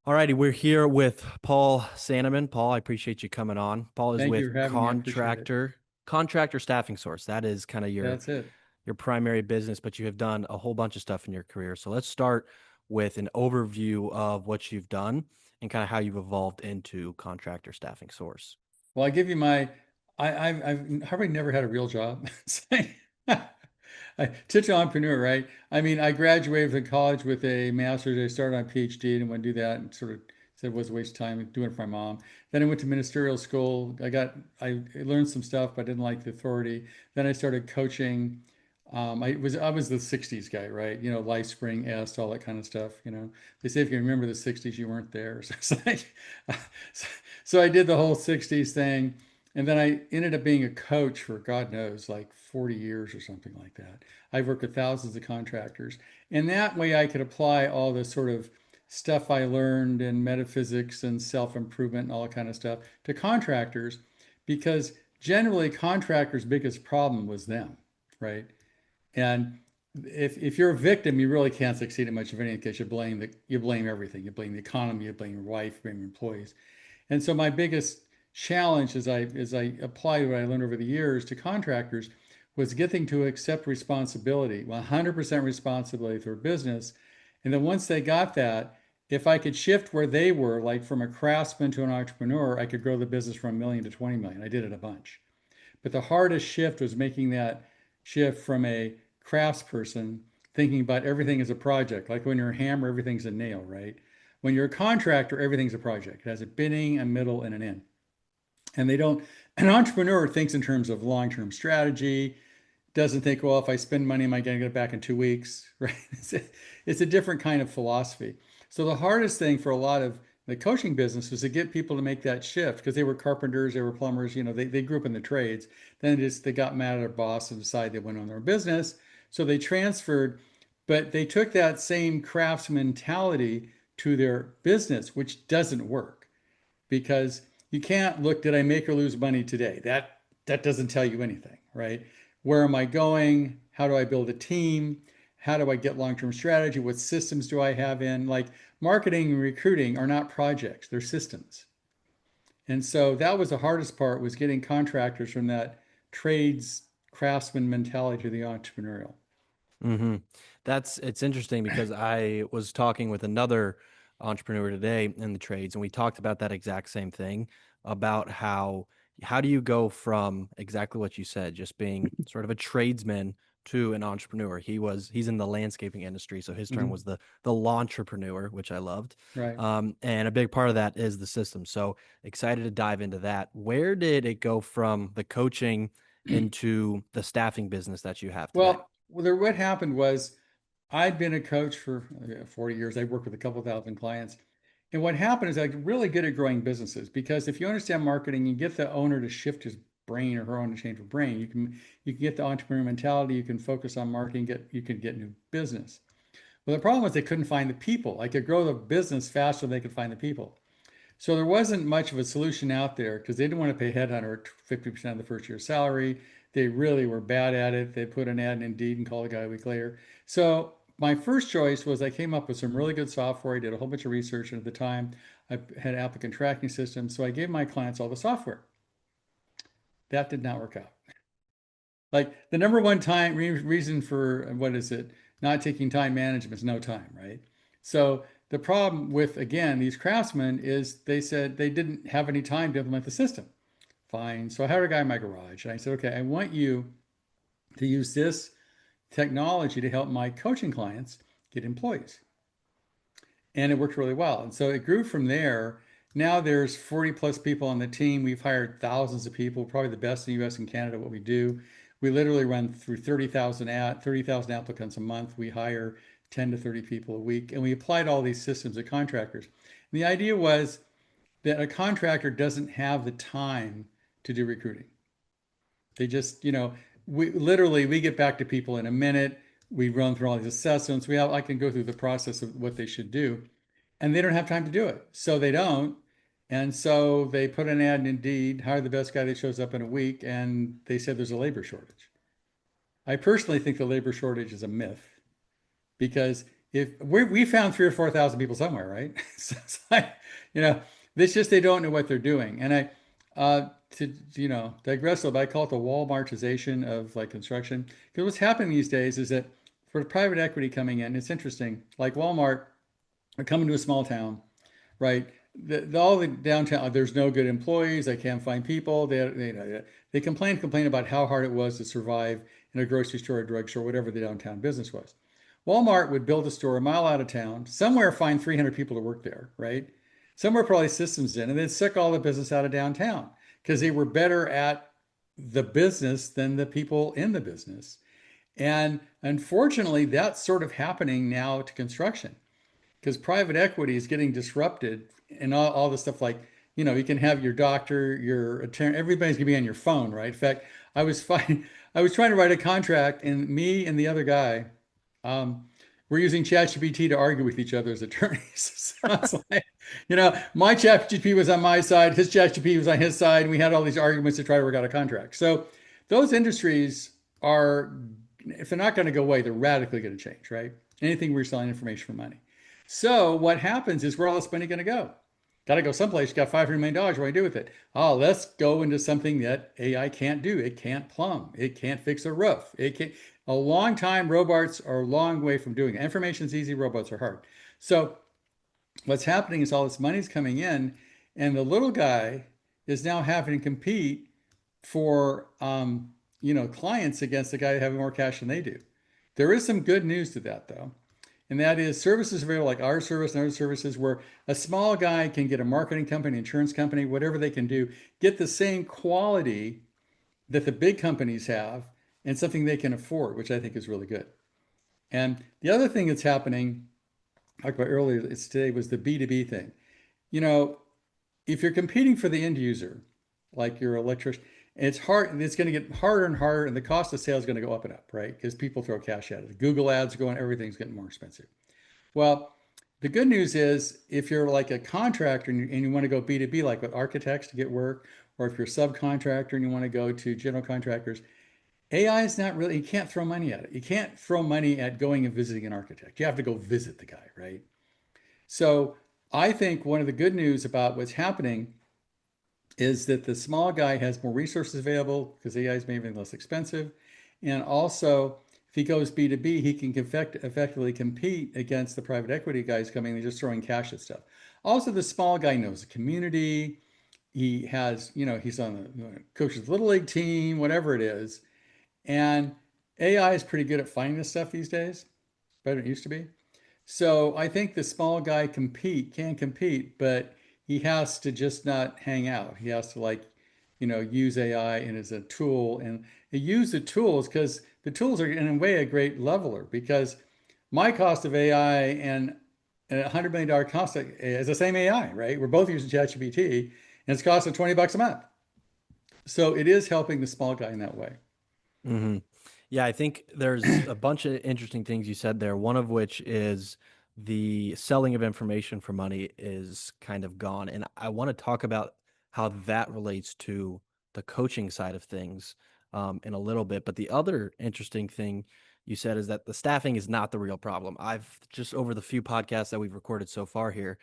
All righty, we're here with Paul Sanneman. Paul, I appreciate you coming on. Paul is Thank you with for having me. I appreciate it. Contractor Staffing Source. That is kind of That's it. your primary business, but you have done a whole bunch of stuff in your career. So let's start with an overview of what you've done and kind of how you've evolved into Contractor Staffing Source. Well, I give you I've probably never had a real job. Typical entrepreneur, right? I mean, I graduated from college with a master's. I started on a PhD and went to do that and sort of said it was a waste of time doing it for my mom. Then I went to ministerial school. I learned some stuff, but I didn't like the authority. Then I started coaching. I was the 60s guy, right? You know, Life Spring, Est, all that kind of stuff. You know, they say if you remember the 60s, you weren't there. So it's like, so I did the whole 60s thing. And then I ended up being a coach for God knows, like 40 years or something like that. I've worked with thousands of contractors. And that way I could apply all the sort of stuff I learned in metaphysics and self-improvement and all that kind of stuff to contractors because generally contractors' biggest problem was them, right? And if you're a victim, you really can't succeed at much of anything because you blame everything. You blame the economy, you blame your wife, you blame your employees. And so my biggest challenge as I applied what I learned over the years to contractors was getting to accept responsibility, 100% responsibility for business. And then once they got that, if I could shift where they were, like from a craftsman to an entrepreneur, I could grow the business from 1 million to 20 million. I did it a bunch. But the hardest shift was making that shift from a craftsperson thinking about everything as a project. Like when you're a hammer, everything's a nail, right? When you're a contractor, everything's a project. It has a beginning, a middle, and an end. And they don't, an entrepreneur thinks in terms of long term strategy, doesn't think, well, if I spend money, am I going to get it back in 2 weeks, right? It's a different kind of philosophy. So the hardest thing for a lot of the coaching business was to get people to make that shift because they were carpenters, they were plumbers, they grew up in the trades. Then they got mad at their boss and decided they went on their business. So they transferred, but they took that same crafts mentality to their business, which doesn't work because you can't look, did I make or lose money today? That doesn't tell you anything, right? Where am I going? How do I build a team? How do I get long-term strategy? What systems do I have in? Like marketing and recruiting are not projects, they're systems. And so that was the hardest part was getting contractors from that trades craftsman mentality to the entrepreneurial. hmm it's interesting because I was talking with another entrepreneur today in the trades, and we talked about that exact same thing about how do you go from exactly what you said, just being sort of a tradesman to an entrepreneur. He's in the landscaping industry, so his term Mhm. was the lawntrepreneur, which I loved. Right. And a big part of that is the system. So excited to dive into that. Where did it go from the coaching into the staffing business that you have today? What happened was I'd been a coach for 40 years. I worked with a couple thousand clients. And what happened is I'm really good at growing businesses because if you understand marketing, you get the owner to shift his brain or her own to change her brain. You can get the entrepreneur mentality. You can focus on marketing. You can get new business. Well, the problem was they couldn't find the people. I could grow the business faster than they could find the people. So there wasn't much of a solution out there because they didn't want to pay headhunter 50% of the first year's salary. They really were bad at it. They put an ad in Indeed and called a guy a week later. So my first choice was I came up with some really good software. I did a whole bunch of research, and at the time I had applicant tracking systems. So I gave my clients all the software. That did not work out. Like the number one reason for what is it? Not taking time management is no time, right? So the problem with again these craftsmen is they said they didn't have any time to implement the system. Fine. So I hired a guy in my garage and I said, okay, I want you to use this technology to help my coaching clients get employees. And it worked really well. And so it grew from there. Now there's 40 plus people on the team. We've hired thousands of people, probably the best in the US and Canada, what we do. We literally run through 30,000 applicants a month. We hire 10 to 30 people a week. And we applied all these systems to contractors. And the idea was that a contractor doesn't have the time to do recruiting. They just, we get back to people in a minute. We run through all these assessments. I can go through the process of what they should do, and they don't have time to do it. So they don't. And so they put an ad in Indeed, hire the best guy that shows up in a week, and they said there's a labor shortage. I personally think the labor shortage is a myth because if we found 3 or 4 thousand people somewhere, right? So it's like, you know, it's just they don't know what they're doing. And to digress a little bit, I call it the Walmartization of like construction. Because what's happening these days is that for private equity coming in, it's interesting. Like Walmart are coming to a small town, right? All the downtown, there's no good employees. They can't find people. They complain about how hard it was to survive in a grocery store, a drugstore, whatever the downtown business was. Walmart would build a store a mile out of town, somewhere find 300 people to work there, right? Somewhere probably systems in, and then suck all the business out of downtown because they were better at the business than the people in the business. And unfortunately, that's sort of happening now to construction because private equity is getting disrupted and all this stuff like, you can have your doctor, your attorney, everybody's gonna be on your phone, right? In fact, I was trying to write a contract and me and the other guy, we're using ChatGPT to argue with each other as attorneys. So it's like, my ChatGPT was on my side, his ChatGPT was on his side, and we had all these arguments to try to work out a contract. So those industries are, if they're not going to go away, they're radically going to change, right? Anything where you're selling information for money. So what happens is where all this money going to go? Got to go someplace. You got $500 million. What do you do with it? Oh, let's go into something that AI can't do. It can't plumb. It can't fix a roof. It can't. A long time, robots are a long way from doing it. Information's easy. Robots are hard. So what's happening is all this money's coming in, and the little guy is now having to compete for clients against the guy having more cash than they do. There is some good news to that though, and that is services available like our service and other services where a small guy can get a marketing company, insurance company, whatever they can do, get the same quality that the big companies have and something they can afford, which I think is really good. And the other thing that's happening, I talked about earlier, it's today was the B2B thing. You know, if you're competing for the end user, like your electrician, it's hard, it's going to get harder and harder, and the cost of sale is going to go up and up, right? Because people throw cash at it. Google ads are going, everything's getting more expensive. Well, the good news is if you're like a contractor and you want to go B2B, like with architects to get work, or if you're a subcontractor and you want to go to general contractors, AI is not really, you can't throw money at it. You can't throw money at going and visiting an architect. You have to go visit the guy, right? So I think one of the good news about what's happening is that the small guy has more resources available because AI is maybe less expensive. And also, if he goes B2B, he can effectively compete against the private equity guys coming and just throwing cash at stuff. Also, the small guy knows the community. He has, he's on the coaches little league team, whatever it is. And AI is pretty good at finding this stuff these days, better than it used to be. So I think the small guy can compete, but he has to just not hang out. He has to use AI and as a tool and use the tools because the tools are in a way a great leveler because my cost of AI and $100 million cost is the same AI, right? We're both using ChatGPT and it's costing $20 a month. So it is helping the small guy in that way. Hmm. Yeah, I think there's a bunch of interesting things you said there. One of which is the selling of information for money is kind of gone. And I want to talk about how that relates to the coaching side of things in a little bit. But the other interesting thing you said is that the staffing is not the real problem. I've just over the few podcasts that we've recorded so far here,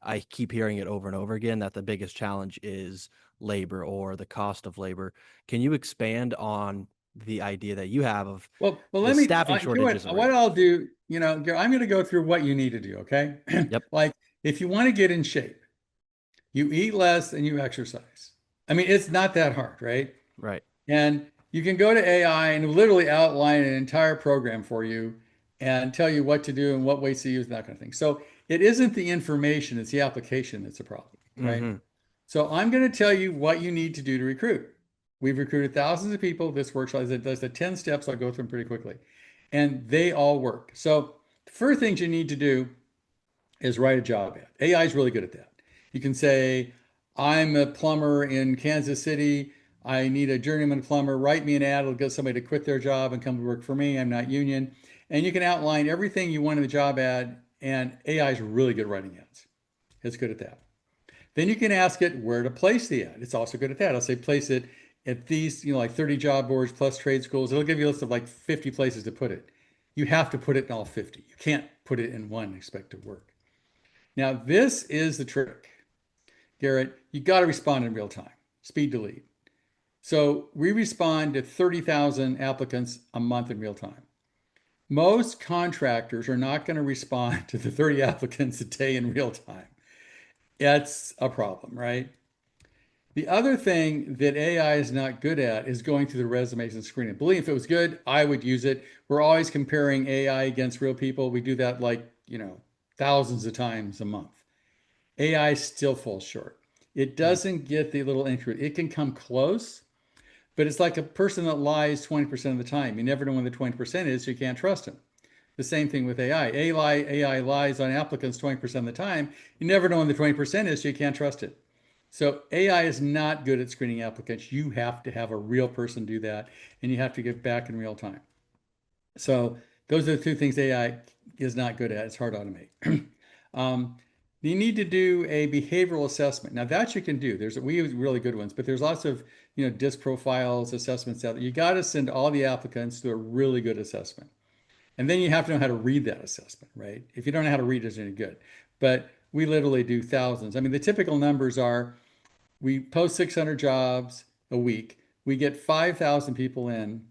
I keep hearing it over and over again that the biggest challenge is labor or the cost of labor. Can you expand on the idea that you have of Well, the let me, staffing you know shortage isn't what real? I'll do, I'm going to go through what you need to do, okay? Yep. Like, if you want to get in shape, you eat less and you exercise. I mean, it's not that hard, right? Right. And you can go to AI and literally outline an entire program for you and tell you what to do and what weights to use and that kind of thing. So it isn't the information, it's the application that's a problem, right? Hmm. So I'm going to tell you what you need to do to recruit. We've recruited thousands of people. This workshop does the 10 steps. I'll go through them pretty quickly. And they all work. So the first things you need to do is write a job ad. AI is really good at that. You can say, I'm a plumber in Kansas City. I need a journeyman plumber. Write me an ad. It'll get somebody to quit their job and come to work for me. I'm not union. And you can outline everything you want in the job ad. And AI is really good at writing ads. It's good at that. Then you can ask it where to place the ad. It's also good at that. I'll say place it at these, like 30 job boards plus trade schools. It'll give you a list of like 50 places to put it. You have to put it in all 50. You can't put it in one and expect to work. Now, this is the trick, Garrett. You got to respond in real time, speed to lead. So we respond to 30,000 applicants a month in real time. Most contractors are not going to respond to the 30 applicants a day in real time. That's a problem, right? The other thing that AI is not good at is going through the resumes and screening. Believe me, if it was good, I would use it. We're always comparing AI against real people. We do that like, thousands of times a month. AI still falls short. It Mm. doesn't get the little increment. It can come close, but it's like a person that lies 20% of the time. You never know when the 20% is, so you can't trust him. The same thing with AI. AI lies on applicants 20% of the time. You never know when the 20% is, so you can't trust it. So AI is not good at screening applicants. You have to have a real person do that, and you have to get back in real time. So those are the two things AI is not good at. It's hard to automate. um, you need to do a behavioral assessment. Now that you can do. We use really good ones, but there's lots of disc profiles, assessments out there. You got to send all the applicants to a really good assessment. And then you have to know how to read that assessment, right? If you don't know how to read it, it's any good. But we literally do thousands. I mean, the typical numbers are we post 600 jobs a week. We get 5,000 people in.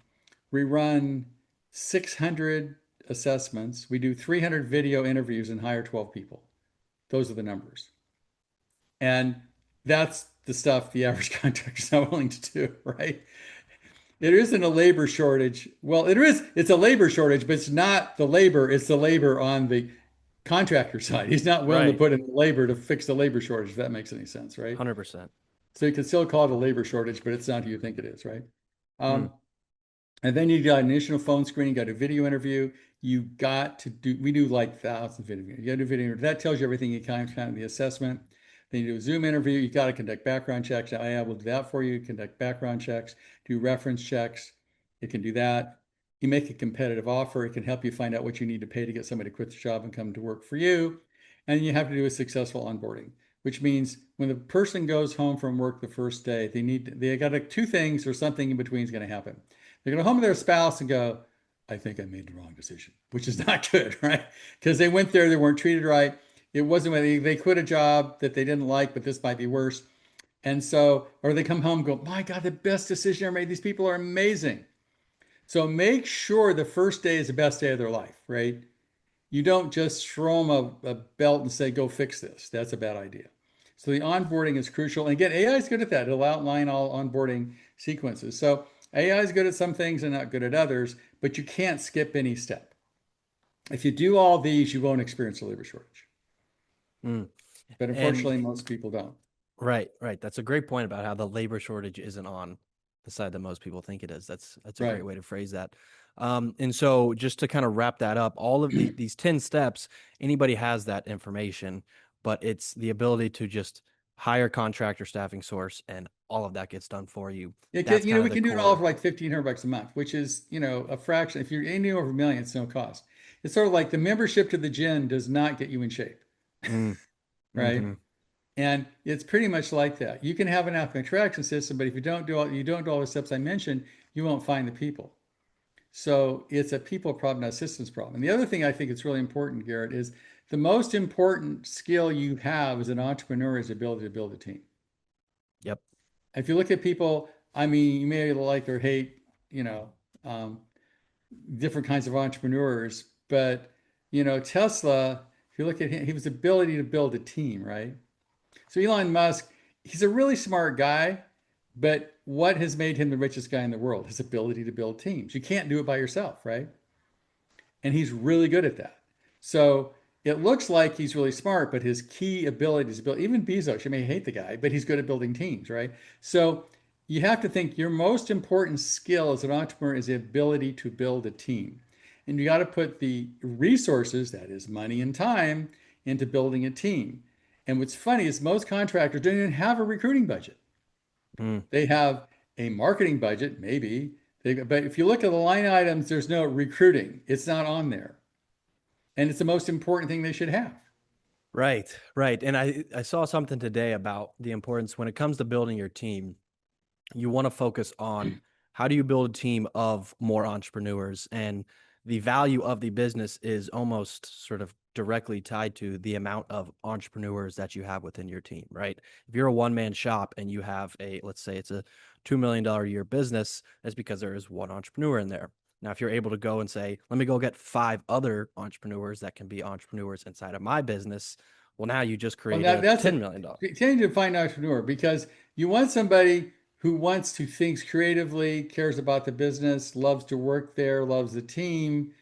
We run 600 assessments. We do 300 video interviews and hire 12 people. Those are the numbers. And that's the stuff the average contractor is not willing to do, right? It isn't a labor shortage. Well, it is. It's a labor shortage, but it's not the labor. It's the labor on the contractor side. He's not willing to Right. put in the labor to fix the labor shortage, if that makes any sense, right? 100%. So you can still call it a labor shortage, but it's not who you think it is, right? Mm. Um, and then you got initial phone screening, got a video interview. You got to do, we do like thousands of video. You got to do video. That tells you everything you kind of the assessment. Then you do a Zoom interview. You got to conduct background checks. AI will do that for you. Conduct background checks, do reference checks. It can do that. You make a competitive offer. It can help you find out what you need to pay to get somebody to quit the job and come to work for you. And you have to do a successful onboarding, which means when the person goes home from work the first day, they got to, two things or something in between is going to happen. They're going to home to their spouse and go, I think I made the wrong decision, which is not good, right? Because they went there, they weren't treated right. It wasn't when they quit a job that they didn't like, but this might be worse. And so, or they come home and go, my God, the best decision I ever made. These people are amazing. So make sure the first day is the best day of their life, right? You don't just throw them a belt and say, go fix this. That's a bad idea. So the onboarding is crucial. And again, AI is good at that. It'll outline all onboarding sequences. So AI is good at some things and not good at others, but you can't skip any step. If you do all these, you won't experience a labor shortage. Mm. But And unfortunately, most people don't. right, right. That's a great point about how the labor shortage isn't on the side that most people think it is. That's a Right. great way to phrase that. And so just to kind of wrap that up, all of these 10 steps, anybody has that information, but it's the ability to just hire contractor staffing source and all of that gets done for you. That's kind of We the can do it all for core. like $1,500 a month, which is, a fraction. If you're aiming over a million, it's no cost. It's sort of like the membership to the gym does not get you in shape, Mm, right? hmm. And it's pretty much like that. You can have an applicant attraction system, but if you don't do all the steps I mentioned, you won't find the people. So it's a people problem, not a systems problem. And the other thing I think it's really important, Garrett, is the most important skill you have as an entrepreneur is the ability to build a team. Yep. If you look at people, I mean, you may like or hate, you know, um, different kinds of entrepreneurs, but Tesla, if you look at him, he was ability to build a team, right? So Elon Musk, he's a really smart guy, but what has made him the richest guy in the world? His ability to build teams. You can't do it by yourself, right? And he's really good at that. So it looks like he's really smart, but his key abilities, even Bezos, you may hate the guy, but he's good at building teams, right? So you have to think your most important skill as an entrepreneur is the ability to build a team. And you got to put the resources, that is money and time, into building a team. And what's funny is most contractors don't even have a recruiting budget. Mm, They have a marketing budget, maybe. But if you look at the line items, there's no recruiting. It's not on there. And it's the most important thing they should have. right, right. And I saw something today about the importance when it comes to building your team. You want to focus on how do you build a team of more entrepreneurs, and the value of the business is almost sort of directly tied to the amount of entrepreneurs that you have within your team, right? If you're a one man shop and you have a, let's say it's a $2 million a year business, that's because there is one entrepreneur in there. Now, if you're able to go and say, let me go get five other entrepreneurs that can be entrepreneurs inside of my business, well, now you just Well, created that's $10 it. million. Change to find an entrepreneur because you want somebody who wants to think creatively, cares about the business, loves to work there, loves the team,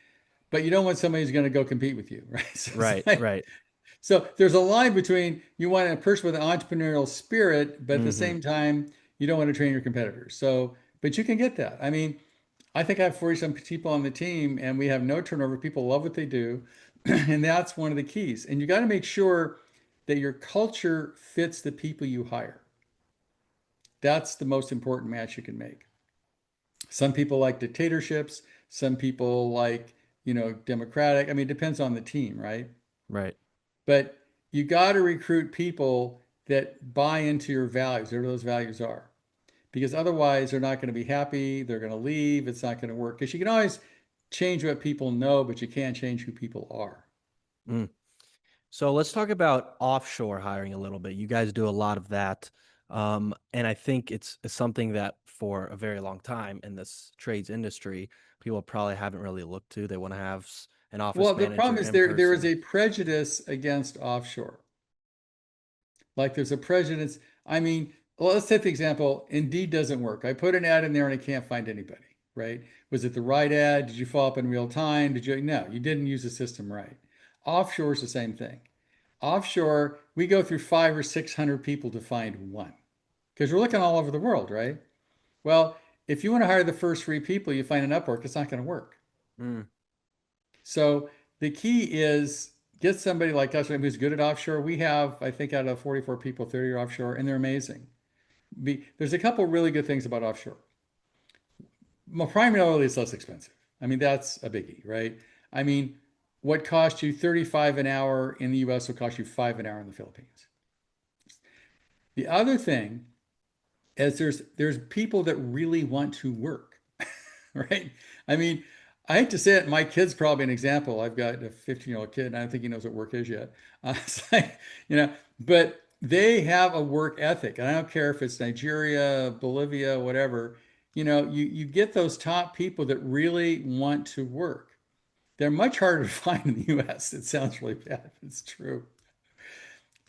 but you don't want somebody who's going to go compete with you, right? So, Right, right. so there's a line between you want a person with an entrepreneurial spirit, but at the Hmm. same time, you don't want to train your competitors. So, but you can get that. I mean, I think I have 40 some people on the team and we have no turnover. People love what they do. And that's one of the keys. And you got to make sure that your culture fits the people you hire. That's the most important match you can make. Some people like dictatorships, some people like, democratic. I mean, it depends on the team, right? Right. But you got to recruit people that buy into your values, whatever those values are, because otherwise they're not going to be happy. They're going to leave. It's not going to work because you can always change what people know, but you can't change who people are. Mm. So let's talk about offshore hiring a little bit. You guys do a lot of that. And I think it's something that for a very long time in this trades industry, people probably haven't really looked to. They want to have an Well, office the problem manager is in there is person. a prejudice against offshore. Like there's a prejudice. I mean, well, let's take the example. Indeed doesn't work. I put an ad in there and I can't find anybody, right? Was it the right ad? Did you follow up in real time? Did you? No, you didn't use the system right. Offshore is the same thing. Offshore, we go through 500 or 600 people to find one because we're looking all over the world, right? Well, if you want to hire the first three people you find an Upwork, it's not going to work. Mm, So the key is get somebody like us who's good at offshore. We have, I think, out of 44 people, 30 are offshore, and they're amazing. There's a couple really good things about offshore. Well, primarily, it's less expensive. I mean, that's a biggie, right? I mean, what cost you 35 an hour in the US will cost you 5 an hour in the Philippines. The other thing is there's people that really want to work, right? I mean, I hate to say it, my kid's probably an example. I've got a 15-year-old kid, and I don't think he knows what work is yet. It's like, but they have a work ethic. And I don't care if it's Nigeria, Bolivia, whatever. You get those top people that really want to work. They're much harder to find in the US. It sounds really bad, but it's true.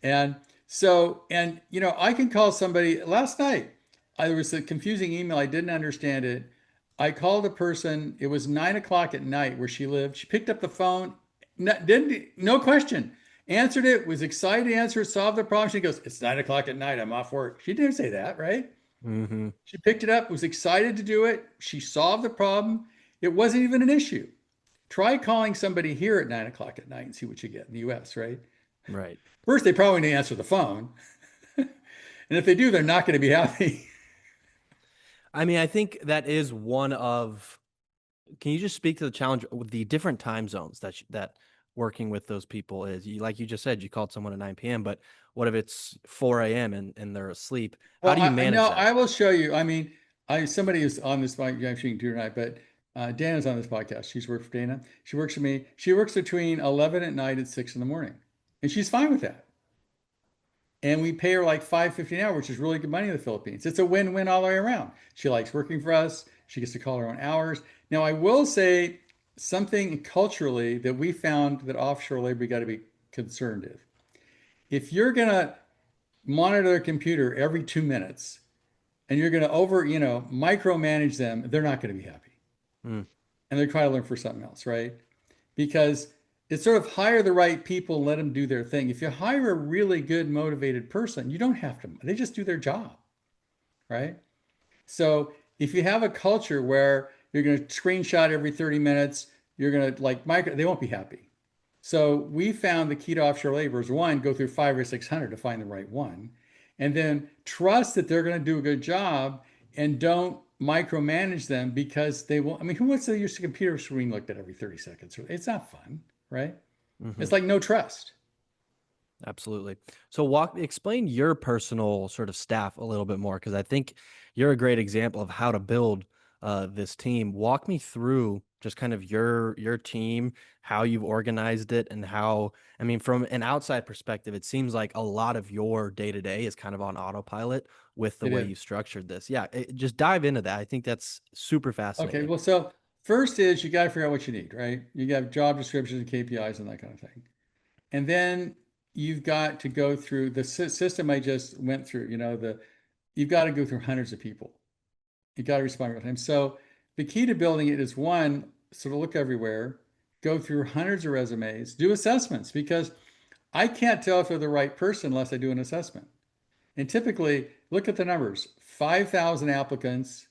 And I can call somebody last night. There was a confusing email. I didn't understand it. I called a person. It was 9 o'clock at night where she lived. She picked up the phone, no question, answered it, was excited to answer it, solved the problem. She goes, "It's 9 o'clock at night. I'm off work." She didn't say that, right? hmm. She picked it up, was excited to do it. She solved the problem. It wasn't even an issue. Try calling somebody here at 9 o'clock at night and see what you get in the US, right? Right. First, they probably need to answer the phone. And if they do, they're not going to be happy. I mean, I think that is one of. Can you just speak to the challenge with the different time zones that working with those people is? Like you just said, you called someone at 9 p.m., but what if it's 4 a.m. and they're asleep? How Well, do you no, manage that? I will show you. I mean, somebody is on this podcast. Actually, you can do tonight, but Dana's on this podcast. She's worked for Dana. She works for me. She works between 11 at night and 6 in the morning, and she's fine with that. And we pay her like 5.50 an hour, which is really good money in the Philippines. It's a win-win all the way around. She likes working for us. She gets to call her own hours. Now, I will say something culturally that we found that offshore labor got to be concerned with. If you're gonna monitor their computer every 2 minutes and you're gonna micromanage them, they're not going to be happy, Mm, and they're trying to learn for something else, right? Because it's sort of hire the right people and let them do their thing. If you hire a really good, motivated person, you don't have to, they just do their job, right? So if you have a culture where you're going to screenshot every 30 minutes, you're going to they won't be happy. So we found the key to offshore labor is one, go through 5 or 600 to find the right one, and then trust that they're going to do a good job and don't micromanage them because they will. I mean, who wants to use a computer screen looked at every 30 seconds? It's not fun, right? hmm. It's like no trust. Absolutely. So explain your personal sort of staff a little bit more because I think you're a great example of how to build this team. Walk me through Just kind of your team, how you've organized it, and how, I mean, from an outside perspective, it seems like a lot of your day to day is kind of on autopilot with the It way is. you structured this. Yeah, just dive into that. I think that's super Okay, fascinating. well, so first is you got to figure out what you need, right? You got job descriptions and KPIs and that kind of thing. And then you've got to go through the system I just went through, you've got to go through hundreds of people. You got to respond real time. So the key to building it is one, sort of look everywhere, go through hundreds of resumes, do assessments because I can't tell if they're the right person unless I do an assessment. And typically, look at the numbers 5,000 applicants,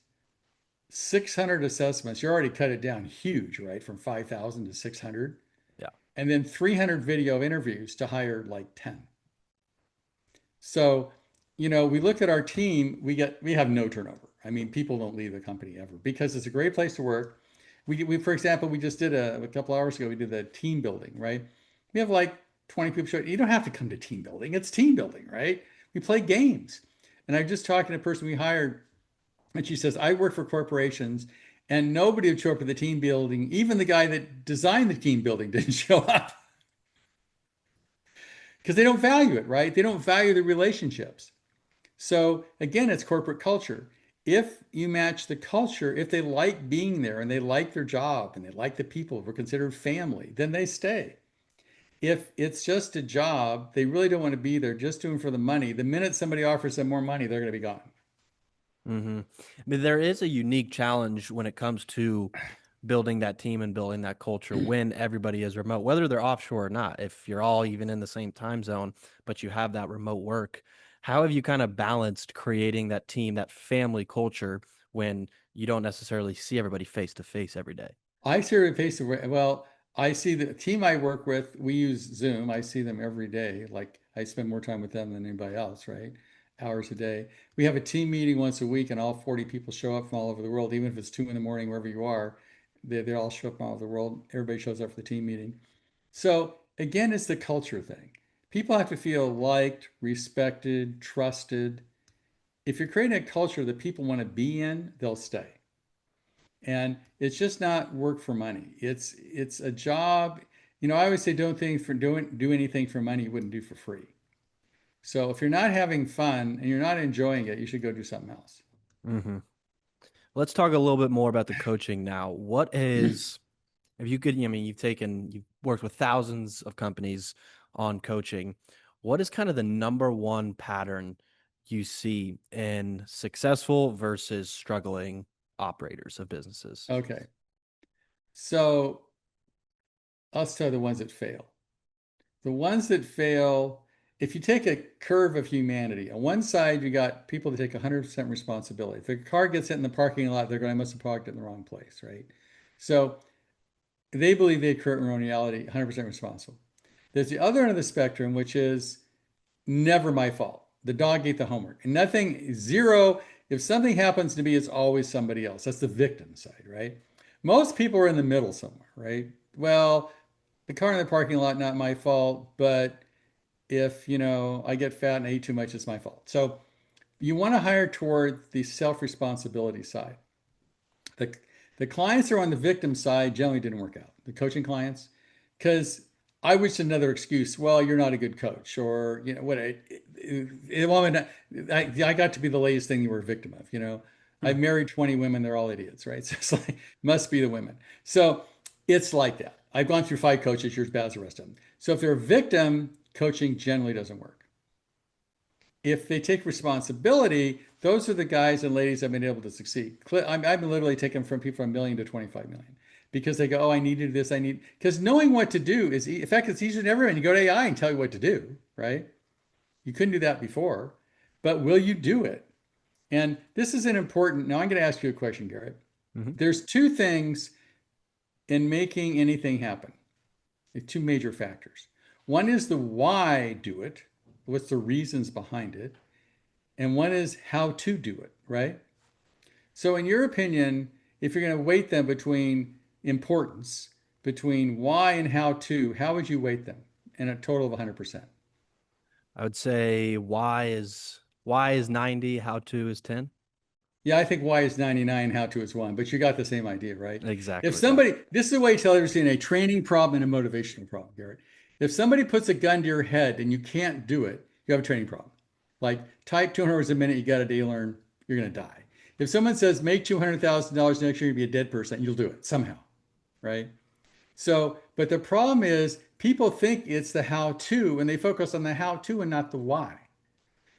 600 assessments. You already cut it down huge, right? From 5,000 to 600. Yeah. And then 300 video interviews to hire like 10. So, we look at our team, we have no turnover. I mean, people don't leave the company ever because it's a great place to work. For example, we just did a couple hours ago, we did the team building, right? We have like 20 people show. You don't have to come to team building. It's team building, right? We play games. And I was just talking to a person we hired, and she says, I work for corporations and nobody would show up for the team building. Even the guy that designed the team building didn't show up because they don't value it, right? They don't value the relationships. So again, it's corporate culture. If you match the culture, if they like being there and they like their job and they like the people who are considered family, then they stay. If it's just a job, they really don't want to be there, just doing for the money. The minute somebody offers them more money, they're going to be gone. Hmm. I mean, there is a unique challenge when it comes to building that team and building that culture when everybody is remote, whether they're offshore or not. If you're all even in the same time zone, but you have that remote work, how have you kind of balanced creating that team, that family culture when you don't necessarily see everybody face to face every day? I see face to well, I see the team I work with, we use Zoom. I see them every day. Like I spend more time with them than anybody else, right? Hours a day. We have a team meeting once a week and all 40 people show up from all over the world, even if it's 2 in the morning, wherever you are, they all show up from all over the world. Everybody shows up for the team meeting. So again, it's the culture thing. People have to feel liked, respected, trusted. If you're creating a culture that people want to be in, they'll stay. And it's just not work for money. It's a job. I always say don't think for do anything for money you wouldn't do for free. So if you're not having fun and you're not enjoying it, you should go do something else. Hmm. Let's talk a little bit more about the coaching now. What is, if you could, I mean, you've worked with thousands of companies on coaching. What is kind of the number one pattern you see in successful versus struggling operators of businesses? Okay. So I'll start the ones that fail. The ones that fail, if you take a curve of humanity, on one side you got people that take 100% responsibility. If a car gets hit in the parking lot, they're going, I must have parked it in the wrong place, right? So they believe they create their own reality, 100% responsible. There's the other end of the spectrum, which is never my fault. The dog ate the homework. And nothing, zero. If something happens to me, it's always somebody else. That's the victim side, right? Most people are in the middle somewhere, right? Well, the car in the parking lot, not my fault, but if, I get fat and I eat too much, it's my fault. So you want to hire toward the self-responsibility side. The, the clients are on the victim side generally didn't work out. The coaching clients, because I wish another excuse. Well, you're not a good coach, or what? I got to be the latest thing you were a victim of. I've married 20 women; they're all idiots, right? So it's like must be the women. So it's like that. I've gone through 5 coaches. You're as bad as the rest of them. So if they're a victim, coaching generally doesn't work. If they take responsibility, those are the guys and ladies that have been able to succeed. I've been literally taking from people from 1 million to 25 million because they go, oh, I need to do this. Because knowing what to do is, in fact, it's easier than ever. And you go to AI and tell you what to do, right? You couldn't do that before, but will you do it? And this is an important, now I'm going to ask you a question, Garrett. Hmm. There's two things in making anything happen. Two major factors. One is the why do it. What's the reasons behind it? And one is how to do it, right? So, in your opinion, if you're going to weight them between importance, between why and how would you weight them in a total of 100%? I would say why is 90, how to is 10. Yeah, I think why is 99, how to is one, but you got the same idea, right? If Exactly. Yeah. somebody, this is the way you tell everyone a training problem and a motivational problem, Garrett. If somebody puts a gun to your head and you can't do it, you have a training problem. Like type 200 words a minute, you got a day learn, you're going to die. If someone says make $200,000 next year, you'll be a dead person, you'll do it somehow, right? So, but the problem is people think it's the how to and they focus on the how to and not the why.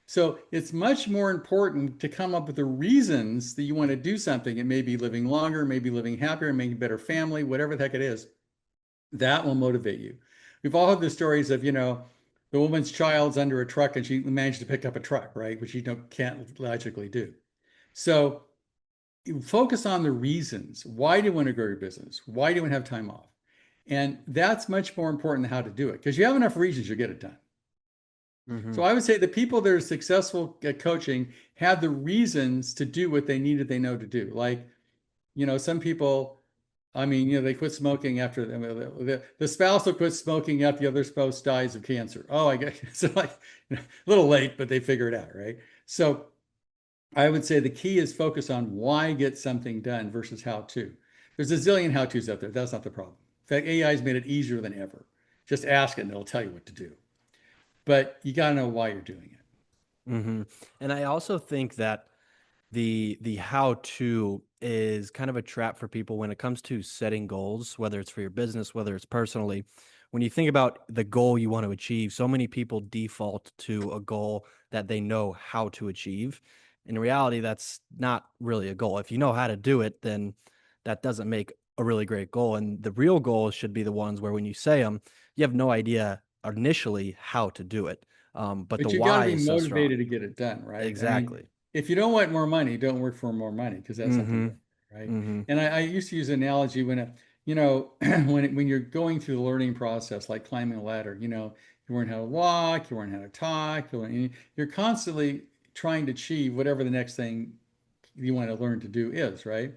So it's much more important to come up with the reasons that you want to do something. It may be living longer, maybe living happier, making a better family, whatever the heck it is. That will motivate you. We've all heard the stories of, the woman's child's under a truck and she managed to pick up a truck, right? Which you can't logically do. So you focus on the reasons. Why do you want to grow your business? Why do you want to have time off? And that's much more important than how to do it. Because you have enough reasons, you'll get it done. Hmm. So I would say the people that are successful at coaching have the reasons to do what they needed they know to do. Like, some people, I mean, they quit smoking after the spouse will quit smoking after the other spouse dies of cancer. Oh, I guess it's like a little late, but they figure it out, right? So I would say the key is focus on why get something done versus how to. There's a zillion how to's out there. That's not the problem. In fact, AI has made it easier than ever. Just ask it and it'll tell you what to do. But you got to know why you're doing it. Hmm. And I also think that the how to is kind of a trap for people when it comes to setting goals, whether it's for your business, whether it's personally. When you think about the goal you want to achieve, so many people default to a goal that they know how to achieve. In reality, that's not really a goal. If you know how to do it, then that doesn't make a really great goal. And the real goals should be the ones where when you say them, you have no idea initially how to do it. But the But you got to why be is so strong. motivated to get it done, right? I mean, Exactly. if you don't want more money, don't work for more money because that's not the Mm-hmm. way, right? Mm-hmm. And I used to use an analogy when you're going through the learning process, like climbing a ladder, you learn how to walk, you learn how to talk, you're constantly trying to achieve whatever the next thing you want to learn to do is, right? And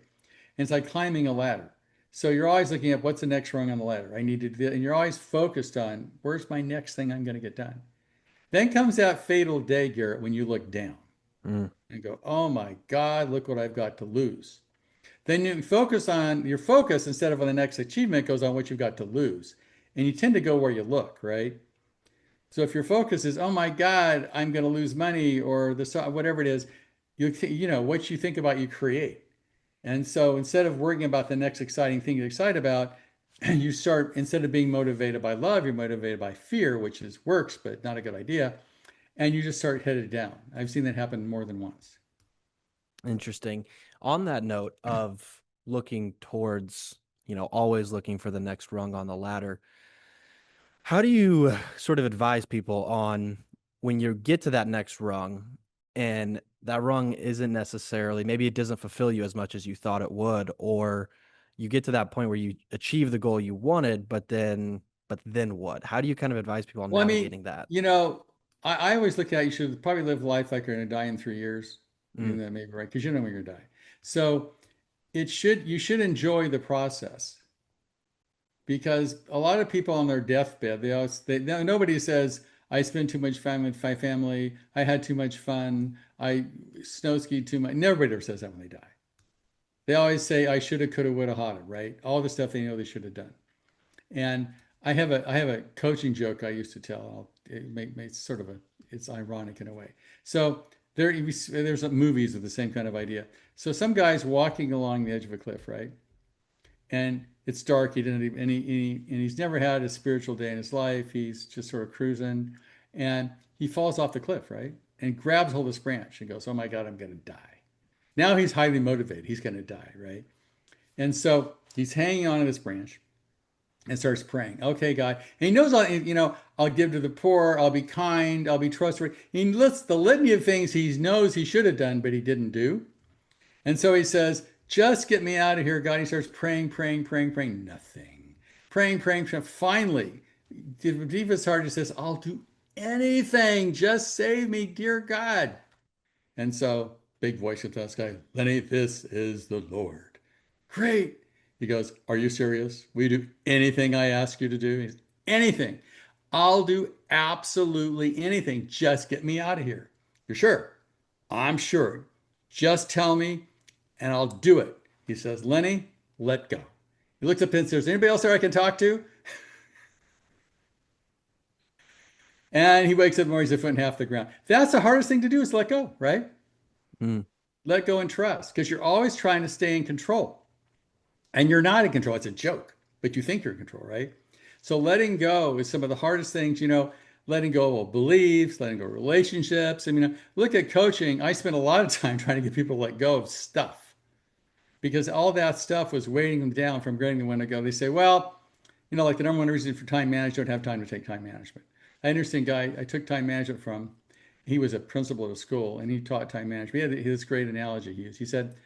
it's like climbing a ladder. So you're always looking at what's the next rung on the ladder. I need to do, and you're always focused on where's my next thing I'm going to get done. Then comes that fatal day, Garrett, when you look down Mm. and go, oh my God, look what I've got to lose. Then you focus on your focus instead of on the next achievement goes on what you've got to lose. And you tend to go where you look, right? So if your focus is, oh my God, I'm going to lose money or whatever it is, what you think about, you create. And so instead of worrying about the next exciting thing you're excited about, you start, instead of being motivated by love, you're motivated by fear, which is works, but not a good idea. And you just start headed down. I've seen that happen more than once. Interesting. On that note of looking towards, always looking for the next rung on the ladder, how do you sort of advise people on when you get to that next rung and that rung isn't necessarily, maybe it doesn't fulfill you as much as you thought it would, or you get to that point where you achieve the goal you wanted, but then what? How do you kind of advise people on Well, I mean, navigating that? you know, I always look at you should probably live life like you're going to die in 3 years. Mm, Even that may be right because you know when you're going to die. So you should enjoy the process because a lot of people on their deathbed, nobody says, I spent too much time with my family. I had too much fun. I snow skied too much. Nobody ever says that when they die. They always say, I shoulda, coulda, woulda, oughta, right? All the stuff they know they should have done. And I have a coaching joke I used to tell. It's sort of it's ironic in a way. So there's movies of the same kind of idea. So some guy's walking along the edge of a cliff, right? And it's dark. He didn't even, and he's never had a spiritual day in his life. He's just sort of cruising, and he falls off the cliff, right? And grabs hold of this branch and goes, "Oh my God, I'm going to die." Now he's highly motivated. He's going to die, right? And so he's hanging on to this branch and starts praying. Okay, God. And he knows, I'll give to the poor. I'll be kind. I'll be trustworthy. He lists the litany of things he knows he should have done, but he didn't do. And so he says, just get me out of here, God. He starts praying, praying, praying, praying. Nothing. Praying, praying, praying. Finally, the deepest heart just says, I'll do anything. Just save me, dear God. And so, big voice with that guy, Lenny, this is the Lord. Great. He goes, are you serious? Will you do anything I ask you to do? He says, anything. I'll do absolutely anything. Just get me out of here. You're sure? I'm sure. Just tell me and I'll do it. He says, Lenny, let go. He looks up and says, anybody else there I can talk to? And he wakes up in the morning, he's a foot and a half the ground. That's the hardest thing to do is let go, right? Mm, Let go and trust because you're always trying to stay in control. And you're not in control. It's a joke, but you think you're in control, right? So letting go is some of the hardest things, letting go of beliefs, letting go of relationships. I mean, look at coaching. I spent a lot of time trying to get people to let go of stuff because all that stuff was weighing them down from getting them when to go. They say, well, like the number one reason for time management, don't have time to take time management. I understand guy I took time management from. He was a principal at a school and he taught time management. He had this great analogy he used. He said,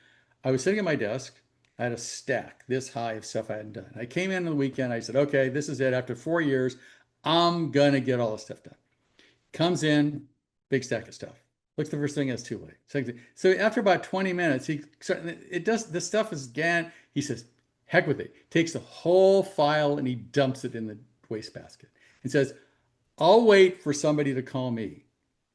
I was sitting at my desk. I had a stack this high of stuff I hadn't done. I came in on the weekend. I said, okay, this is it. After 4 years, I'm going to get all this stuff done. Comes in, big stack of stuff. Looks the first thing, it's too late. So after about 20 minutes, it does, this stuff is gone. He says, heck with it. Takes the whole file and he dumps it in the wastebasket and says, I'll wait for somebody to call me.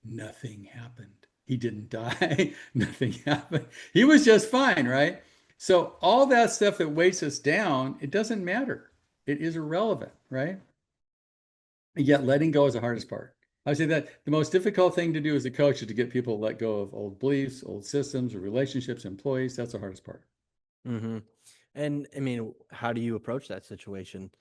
Nothing happened. He didn't die. Nothing happened. He was just fine, right? So all that stuff that weighs us down, it doesn't matter. It is irrelevant, right? And yet letting go is the hardest part. I would say that the most difficult thing to do as a coach is to get people to let go of old beliefs, old systems, or relationships, employees. That's the hardest part. hmm And I mean, how do you approach that situation?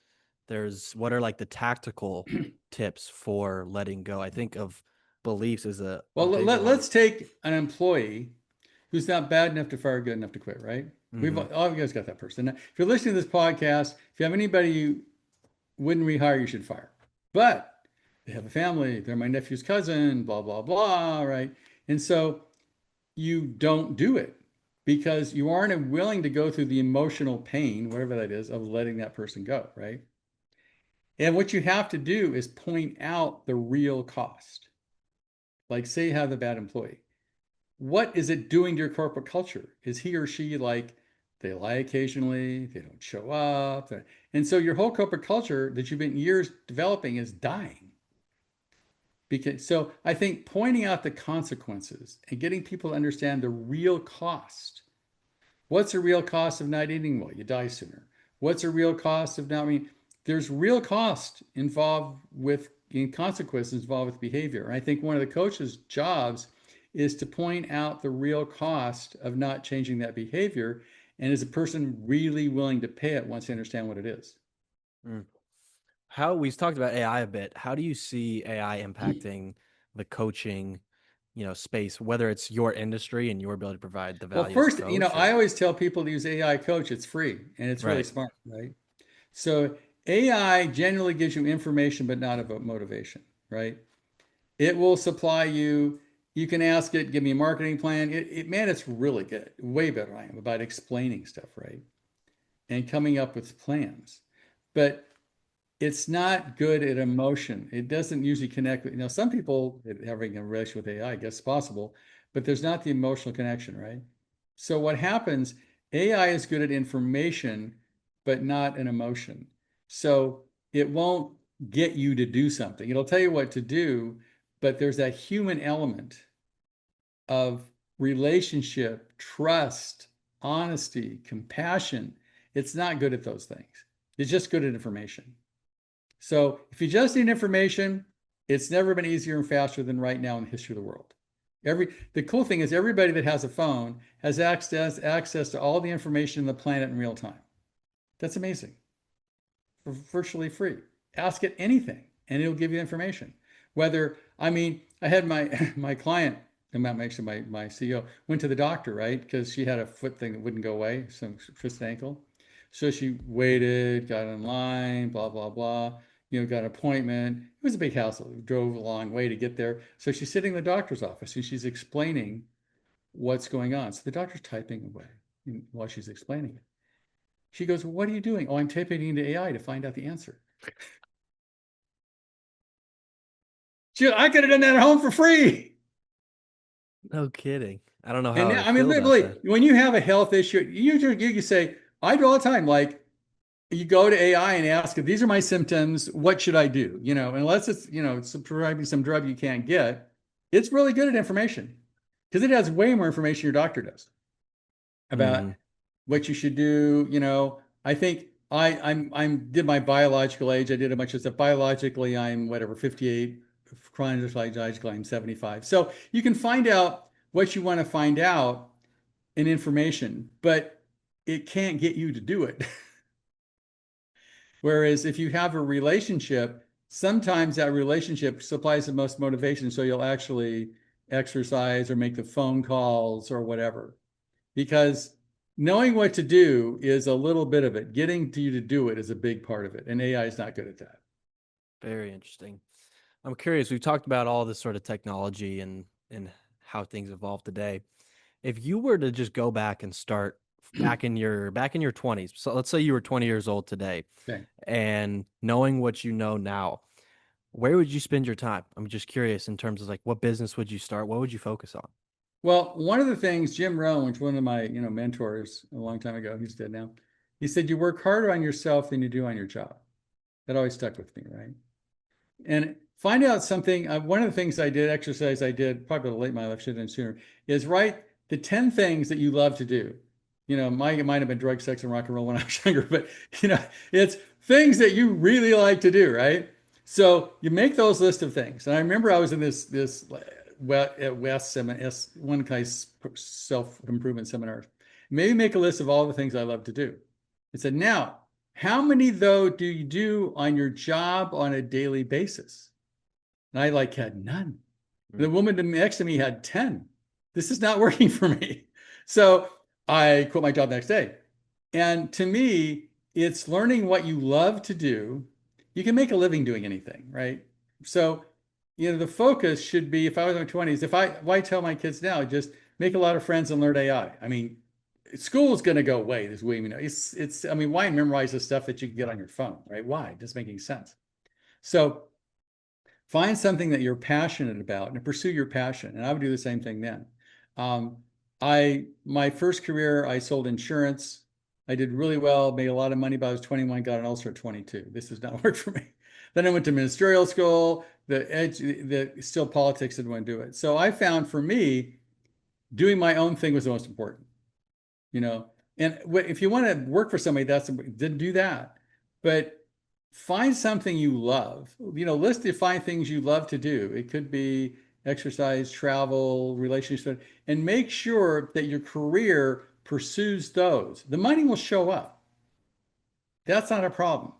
What are like the tactical tips for letting go? I think of beliefs as a Well, big one. let's take an employee who's not bad enough to fire, good enough to quit, right? We've hmm all of you guys got that person. Now, if you're listening to this podcast, if you have anybody you wouldn't rehire, you should fire. But they have a family, they're my nephew's cousin, blah, blah, blah, right? And so you don't do it because you aren't willing to go through the emotional pain, whatever that is, of letting that person go, right? And what you have to do is point out the real cost. Like, say you have the bad employee. What is it doing to your corporate culture? Is he or she like they lie occasionally, they don't show up, and so your whole corporate culture that you've been years developing is dying. Because so I think pointing out the consequences and getting people to understand the real cost. What's the real cost of not eating well? You die sooner. What's the real cost of not? I mean, there's real cost involved with in consequences involved with behavior. And I think one of the coach's jobs is to point out the real cost of not changing that behavior. And is a person really willing to pay it once they understand what it is? Mm. How we've talked about AI a bit. How do you see AI impacting the coaching, space, whether it's your industry and your ability to provide the Well, value as a first, coach I or always tell people to use AI Coach. It's free and it's really right. smart, right? So AI generally gives you information, but not about motivation, right? It will supply you. You can ask it, give me a marketing plan. Man, it's really good. Way better I am about explaining stuff, right? And coming up with plans. But it's not good at emotion. It doesn't usually connect with, some people having a relationship with AI, I guess possible, but there's not the emotional connection, right? So what happens, AI is good at information, but not an emotion. So it won't get you to do something. It'll tell you what to do, but there's that human element of relationship, trust, honesty, compassion. It's not good at those things. It's just good at information. So if you just need information, it's never been easier and faster than right now in the history of the world. The cool thing is everybody that has a phone has access to all the information on the planet in real time. That's amazing. For virtually free. Ask it anything and it'll give you information. I had my my client, actually my CEO, went to the doctor, right? Because she had a foot thing that wouldn't go away, some twist ankle. So she waited, got in line, blah, blah, blah, got an appointment. It was a big hassle. Drove a long way to get there. So she's sitting in the doctor's office and she's explaining what's going on. So the doctor's typing away while she's explaining it. She goes, well, what are you doing? Oh, I'm typing into AI to find out the answer. I could have done that at home for free. No kidding. I don't know And how I now, would I mean, feel about literally, that. when you have a health issue, you can say, I do all the time, like, you go to AI and ask it, these are my symptoms. What should I do? Unless it's, it's prescribing some drug you can't get, it's really good at information. because it has way more information your doctor does about Hmm. what you should do. I think I'm did my biological age. I did a bunch of stuff. Biologically, I'm whatever 58. Chronologically, I'm 75. So you can find out what you want to find out in information, but it can't get you to do it. Whereas if you have a relationship, sometimes that relationship supplies the most motivation. So you'll actually exercise or make the phone calls or whatever. Because knowing what to do is a little bit of it. Getting to you to do it is a big part of it. And AI is not good at that. Very interesting. I'm curious. We've talked about all this sort of technology and how things evolve today. If you were to just go back and start back in your 20s, so let's say you were 20 years old today, Okay. and knowing what you know now, where would you spend your time? I'm just curious in terms of like what business would you start? What would you focus on? Well, one of the things Jim Rohn, which one of my mentors a long time ago, he's dead now, he said, you work harder on yourself than you do on your job. That always stuck with me, right? And find out something. One of the things I did, exercise I did, probably late in my life, should have done sooner, is write the 10 things that you love to do. Mine might have been drug, sex, and rock and roll when I was younger, but it's things that you really like to do, right? So you make those list of things. And I remember I was in this at West seminar, one guy's self-improvement seminars. Maybe make a list of all the things I love to do. It said, now, how many though do you do on your job on a daily basis? And I had none. The Mm. woman next to me had 10. This is not working for me. So I quit my job the next day. And to me, it's learning what you love to do. You can make a living doing anything, right? So, the focus should be, if I was in my 20s, why tell my kids now, just make a lot of friends and learn AI. I mean, school is going to go away. This way, I mean, why memorize the stuff that you can get on your phone, right? Why? It doesn't make any sense. So find something that you're passionate about and pursue your passion. And I would do the same thing then. Um, my first career, I sold insurance. I did really well, made a lot of money, but I was 21, got an ulcer at 22. This does not work for me. Then I went to ministerial school. Still politics didn't want to do it. So I found for me, doing my own thing was the most important. you know. And if you want to work for somebody, then do that. But find something you love. List the five things you love to do. It could be exercise, travel, relationships, and make sure that your career pursues those. The money will show up. That's not a problem.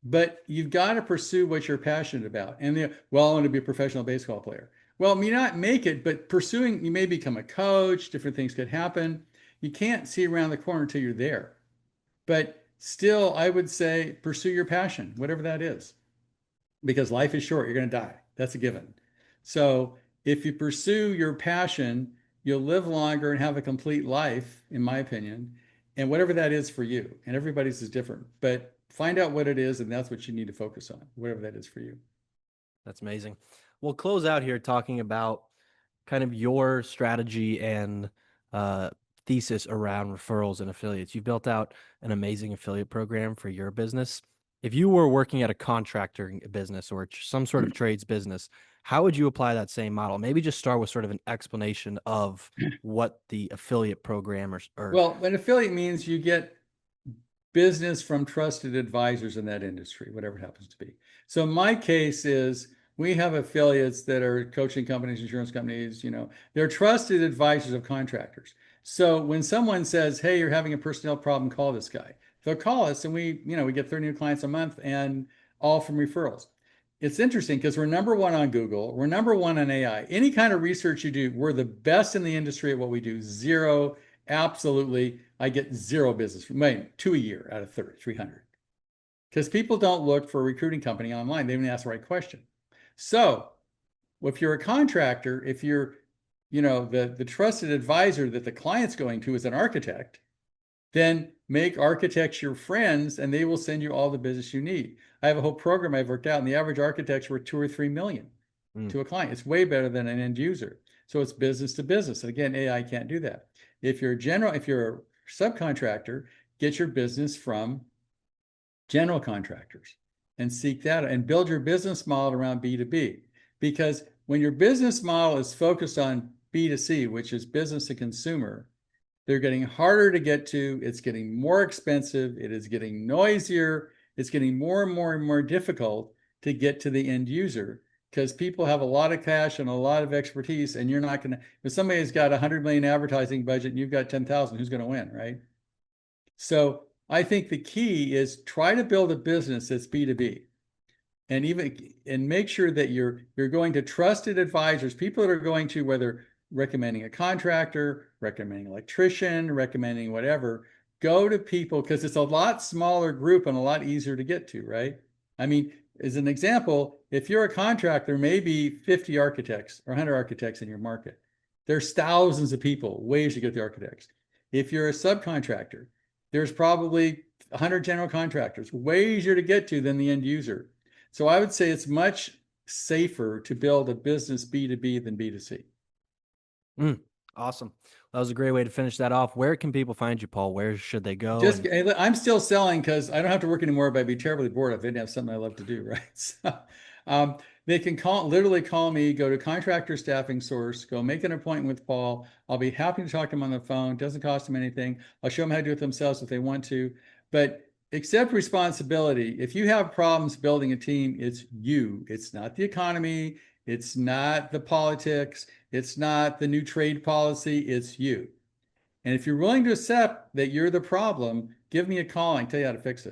But you've got to pursue what you're passionate about. And I want to be a professional baseball player. Well, you may not make it, but pursuing, you may become a coach, different things could happen. You can't see around the corner until you're there. But still, I would say pursue your passion, whatever that is, because life is short. You're going to die. That's a given. So if you pursue your passion, you'll live longer and have a complete life, in my opinion, and whatever that is for you. And everybody's is different, but find out what it is, and that's what you need to focus on, whatever that is for you. That's amazing. We'll close out here talking about kind of your strategy and uh, thesis around referrals and affiliates. You've built out an amazing affiliate program for your business. If you were working at a contractor business or some sort of trades business, how would you apply that same model? Maybe just start with sort of an explanation of what the affiliate program or Well, an affiliate means you get business from trusted advisors in that industry, whatever it happens to be. So my case is we have affiliates that are coaching companies, insurance companies, they're trusted advisors of contractors. So when someone says, hey, you're having a personnel problem, call this guy. They'll call us and we get 30 new clients a month and all from referrals. It's interesting because we're number one on Google. We're number one on AI. Any kind of research you do, we're the best in the industry at what we do. Zero, absolutely. I get zero business from two a year out of 30, 300. Because people don't look for a recruiting company online. They didn't ask the right question. So if you're a contractor, if you're, the trusted advisor that the client's going to is an architect, then make architects your friends and they will send you all the business you need. I have a whole program I've worked out, and the average architects were 2 or 3 million mm, to a client. It's way better than an end user. So it's business to business. And again, AI can't do that. If you're a subcontractor, get your business from general contractors and seek that and build your business model around B2B. Because when your business model is focused on B2C, which is business to consumer, they're getting harder to get to. It's getting more expensive. It is getting noisier. It's getting more and more and more difficult to get to the end user because people have a lot of cash and a lot of expertise, and you're not going to, if somebody's got 100 million advertising budget and you've got 10,000, who's going to win, right? So I think the key is try to build a business that's B2B and make sure that you're going to trusted advisors, people that are going to, whether recommending a contractor, recommending an electrician, recommending whatever, go to people because it's a lot smaller group and a lot easier to get to, right? I mean, as an example, if you're a contractor, maybe 50 architects or 100 architects in your market. There's thousands of people, ways to get the architects. If you're a subcontractor, there's probably 100 general contractors, way easier to get to than the end user. So I would say it's much safer to build a business B2B than B2C. Mm, awesome. That was a great way to finish that off. Where can people find you, Paul? Where should they go? Just And I'm still selling because I don't have to work anymore, but I'd be terribly bored if I didn't have something I love to do, right? So, they can literally call me, go to Contractor Staffing Source, go make an appointment with Paul. I'll be happy to talk to them on the phone. It doesn't cost them anything. I'll show them how to do it themselves if they want to. But accept responsibility. If you have problems building a team, it's you. It's not the economy. It's not the politics. It's not the new trade policy. It's you. And if you're willing to accept that you're the problem, give me a call and tell you how to fix it.